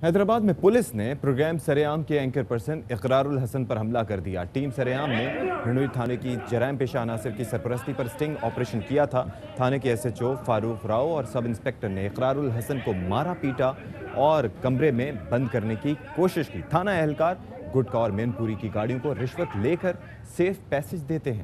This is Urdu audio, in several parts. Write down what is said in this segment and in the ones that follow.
حیدرآباد میں پولیس نے پروگرام سریعام کے اینکر پرسن اقرارل حسن پر حملہ کر دیا۔ ٹیم سریعام نے ہنڈوئی تھانے کی جرائم پیشہ عناصر کی سرپرستی پر سٹنگ آپریشن کیا تھا۔ تھانے کے ایس ایچ او فاروق راؤ اور سب انسپیکٹر نے اقرارل حسن کو مارا پیٹا اور کمرے میں بند کرنے کی کوشش کی۔ تھانہ اہلکار گٹکا اور مین پوری کی گاڑیوں کو رشوت لے کر سیف پیسج دیتے ہیں۔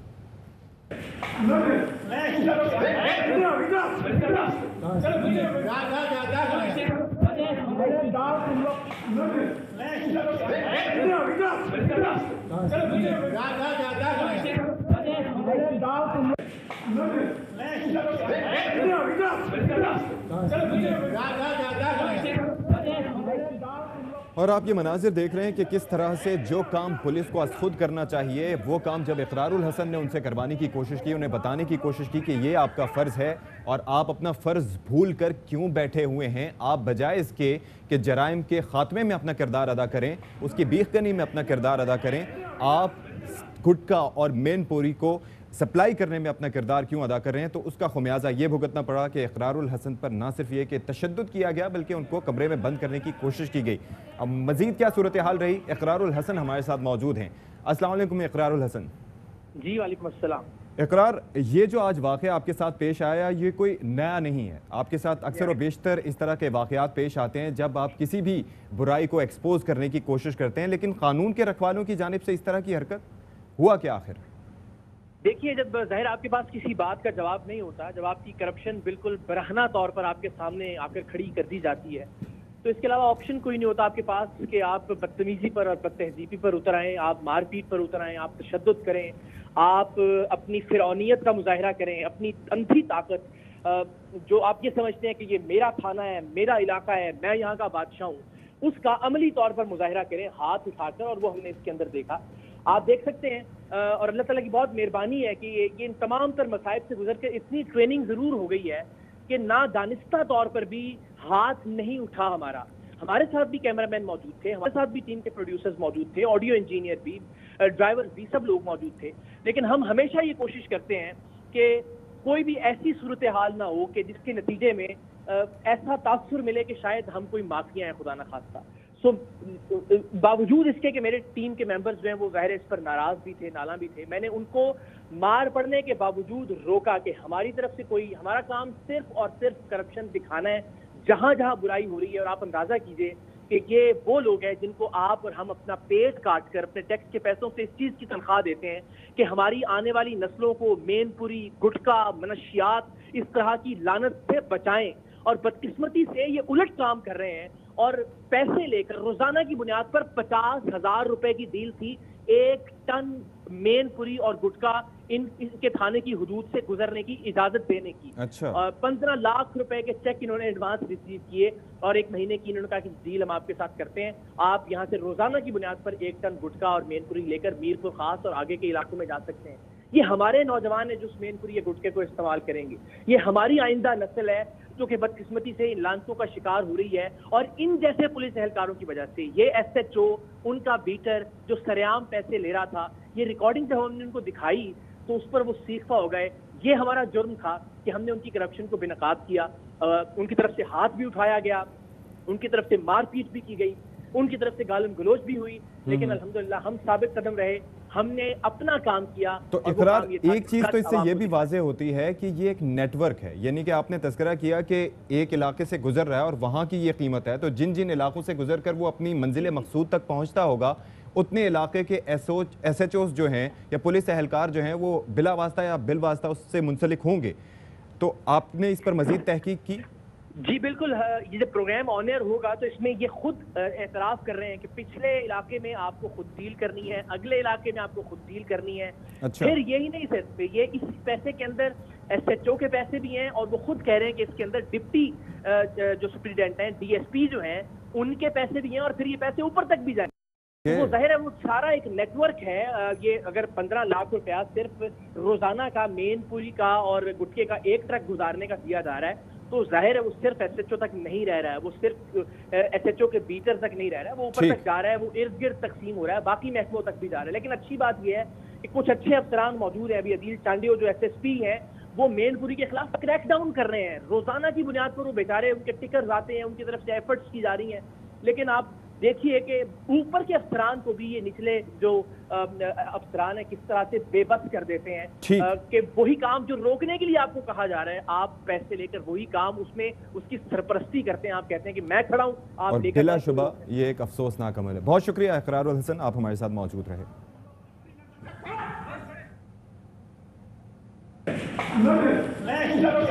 اور آپ یہ مناظر دیکھ رہے ہیں کہ کس طرح سے جو کام پولیس کو از خود کرنا چاہیے وہ کام جب اقرارل حسن نے ان سے کروانے کی کوشش کی، انہیں بتانے کی کوشش کی کہ یہ آپ کا فرض ہے اور آپ اپنا فرض بھول کر کیوں بیٹھے ہوئے ہیں، آپ بجائے اس کے کہ جرائم کے خاتمے میں اپنا کردار ادا کریں، اس کی بیخ کنی میں اپنا کردار ادا کریں، آپ گٹکا اور مین پوری کو سپلائی کرنے میں اپنا کردار کیوں ادا کر رہے ہیں؟ تو اس کا خمیازہ یہ بھگتنا پڑا کہ اقرارل حسن پر نہ صرف یہ کہ تشدد کیا گیا بلکہ ان کو کمرے میں بند کرنے کی کوشش کی گئی۔ اب مزید کیا صورتحال رہی، اقرارل حسن ہمارے ساتھ موجود ہیں۔ السلام علیکم اقرارل حسن۔ جی وعلیکم السلام۔ اقرار، یہ جو آج واقعہ آپ کے ساتھ پیش آیا یہ کوئی نیا نہیں ہے، آپ کے ساتھ اکثر و بیشتر اس طرح کے واقعات پیش آتے ہیں جب آپ کسی بھی برائی کو ایکسپوز کرنے کی کوشش کرتے ہیں، لیکن قانون کے رکھوالوں کی جانب سے اس طرح کی حرکت ہوا کیا آخر؟ دیکھیے، جب ظاہر آپ کے پاس کسی بات کا جواب نہیں ہوتا، جب آپ کی کرپشن بالکل برہنہ طور پر آپ کے سامنے آ کر کھڑی کر دی جاتی ہے، تو اس کے علاوہ آپشن کوئی نہیں ہوتا آپ کے پاس کہ آپ بدتمیزی پر اور بد تہذیبی پر اتر آئیں، آپ مار پیٹ پر اتر آئیں، آپ تشدد کریں، آپ اپنی فرعونیت کا مظاہرہ کریں، اپنی اندھی طاقت، جو آپ یہ سمجھتے ہیں کہ یہ میرا تھانہ ہے، میرا علاقہ ہے، میں یہاں کا بادشاہ ہوں، اس کا عملی طور پر مظاہرہ کریں ہاتھ اٹھا کر، اور وہ ہم نے اس کے اندر دیکھا۔ آپ دیکھ سکتے ہیں اور اللہ تعالیٰ کی بہت مہربانی ہے کہ یہ ان تمام تر مصائب سے گزر کے اتنی ٹریننگ ضرور ہو گئی ہے کہ نادانستہ طور پر بھی ہاتھ نہیں اٹھا ہمارا۔ ہمارے ساتھ بھی کیمرہ مین موجود تھے، ہمارے ساتھ بھی ٹیم کے پروڈیوسرز موجود تھے، آڈیو انجینئر بھی، ڈرائیور بھی، سب لوگ موجود تھے، لیکن ہم ہمیشہ یہ کوشش کرتے ہیں کہ کوئی بھی ایسی صورتحال نہ ہو کہ جس کے نتیجے میں ایسا تاثر ملے کہ شاید ہم کوئی مافیا ہیں خدا نخواستہ۔ باوجود اس کے کہ میرے ٹیم کے ممبرز جو ہیں وہ ظاہر اس پر ناراض بھی تھے، نالاں بھی تھے، میں نے ان کو مار پڑنے کے باوجود روکا کہ ہماری طرف سے ہمارا کام صرف اور صرف کرپشن دکھانا ہے جہاں جہاں برائی ہو رہی ہے۔ اور آپ اندازہ کیجئے کہ یہ وہ لوگ ہیں جن کو آپ اور ہم اپنا پیٹ کاٹ کر اپنے ٹیکس کے پیسوں سے اس چیز کی تنخواہ دیتے ہیں کہ ہماری آنے والی نسلوں کو مین پوری، گٹکا، منشیات، اس طرح کی لعنت سے بچائیں، اور بدقسمتی سے یہ الٹ کام کر رہے ہیں اور پیسے لے کر روزانہ کی بنیاد پر 50,000 روپے کی ڈیل تھی 1 ٹن مین پوری اور گٹکا ان کے تھانے کی حدود سے گزرنے کی اجازت دینے کی۔ 15 لاکھ روپے کے چیک انہوں نے ایڈوانس ریسیو کیے اور 1 مہینے کی انہوں نے کہا کہ ڈیل ہم آپ کے ساتھ کرتے ہیں، آپ یہاں سے روزانہ کی بنیاد پر 1 ٹن گٹکا اور مین پوری لے کر میرپور خاص اور آگے کے علاقوں میں جا سکتے ہیں۔ یہ ہمارے نوجوان ہیں جو اس مین پوری یا گٹکے کو استعمال کریں گے، یہ ہماری آئندہ نسل ہے جو کہ بدقسمتی سے ان لعنتوں کا شکار ہو رہی ہے، اور ان جیسے پولیس اہلکاروں کی وجہ سے یہ ایس ایچ او، ان کا بیٹر جو سریعام پیسے لے رہا تھا، یہ ریکارڈنگ جب ہم نے ان کو دکھائی تو اس پر وہ سیکھا ہو گئے۔ یہ ہمارا جرم تھا کہ ہم نے ان کی کرپشن کو بے نقاب کیا، ان کی طرف سے ہاتھ بھی اٹھایا گیا، ان کی طرف سے مار پیٹ بھی کی گئی، ان کی طرف سے گالم گلوچ بھی ہوئی، لیکن الحمدللہ ہم ثابت قدم رہے، ہم نے اپنا کام کیا۔ تو اقرار، ایک چیز تو اس سے یہ بھی واضح ہوتی ہے کہ یہ ایک نیٹ ورک ہے، یعنی کہ آپ نے تذکرہ کیا کہ ایک علاقے سے گزر رہا ہے اور وہاں کی یہ قیمت ہے، تو جن جن علاقوں سے گزر کر وہ اپنی منزل مقصود تک پہنچتا ہوگا اتنے علاقے کے ایس ایچ اوز جو ہیں یا پولیس اہلکار جو ہیں وہ بلا واسطہ یا بال واسطہ اس سے منسلک ہوں گے۔ تو آپ نے اس پر مزید تحقیق کی؟ جی بالکل، یہ جب پروگرام آن ایئر ہوگا تو اس میں یہ خود اعتراف کر رہے ہیں کہ پچھلے علاقے میں آپ کو خود ڈیل کرنی ہے، اگلے علاقے میں آپ کو خود ڈیل کرنی ہے۔ پھر یہی نہیں صرف یہ اس پیسے کے اندر ایس ایچ او کے پیسے بھی ہیں، اور وہ خود کہہ رہے ہیں کہ اس کے اندر ڈپٹی جو سپریڈنٹ ہیں، ڈی ایس پی جو ہیں، ان کے پیسے بھی ہیں، اور پھر یہ پیسے اوپر تک بھی جائیں۔ وہ ظاہر ہے وہ سارا ایک نیٹ ورک ہے۔ یہ اگر 15 لاکھ روپیہ صرف روزانہ کا مین پوری کا اور گٹکے کا 1 ٹرک گزارنے کا دیا جا رہا ہے تو ظاہر ہے وہ صرف ایس ایچ او تک نہیں رہ رہا ہے، وہ صرف ایس ایچ او کے بیٹر تک نہیں رہ رہا ہے، وہ اوپر تک جا رہا ہے، وہ ارد گرد تقسیم ہو رہا ہے، باقی محکموں تک بھی جا رہا ہے۔ لیکن اچھی بات یہ ہے کہ کچھ اچھے افسران موجود ہیں، ابھی عدیل چانڈیو جو ایس ایس پی ہیں وہ مین پوری کے خلاف کریک ڈاؤن کر رہے ہیں، روزانہ کی بنیاد پر وہ بیچارے ان کے ٹکرز آتے ہیں، ان کی طرف سے ایفرٹس کی جا رہی ہیں، لیکن آپ دیکھیے کہ اوپر کے افسران کو بھی یہ نچلے جو افسران ہیں کس طرح سے بے بس کر دیتے ہیں کہ وہی کام جو روکنے کے لیے آپ کو کہا جا رہا ہے آپ پیسے لے کر وہی کام اس میں اس کی سرپرستی کرتے ہیں. آپ کہتے ہیں کہ میں کھڑا ہوں, آپ لے کر بلا شبہ یہ ایک افسوسناک عمل ہے. بہت شکریہ اقرار الحسن, آپ ہمارے ساتھ موجود رہے. چلو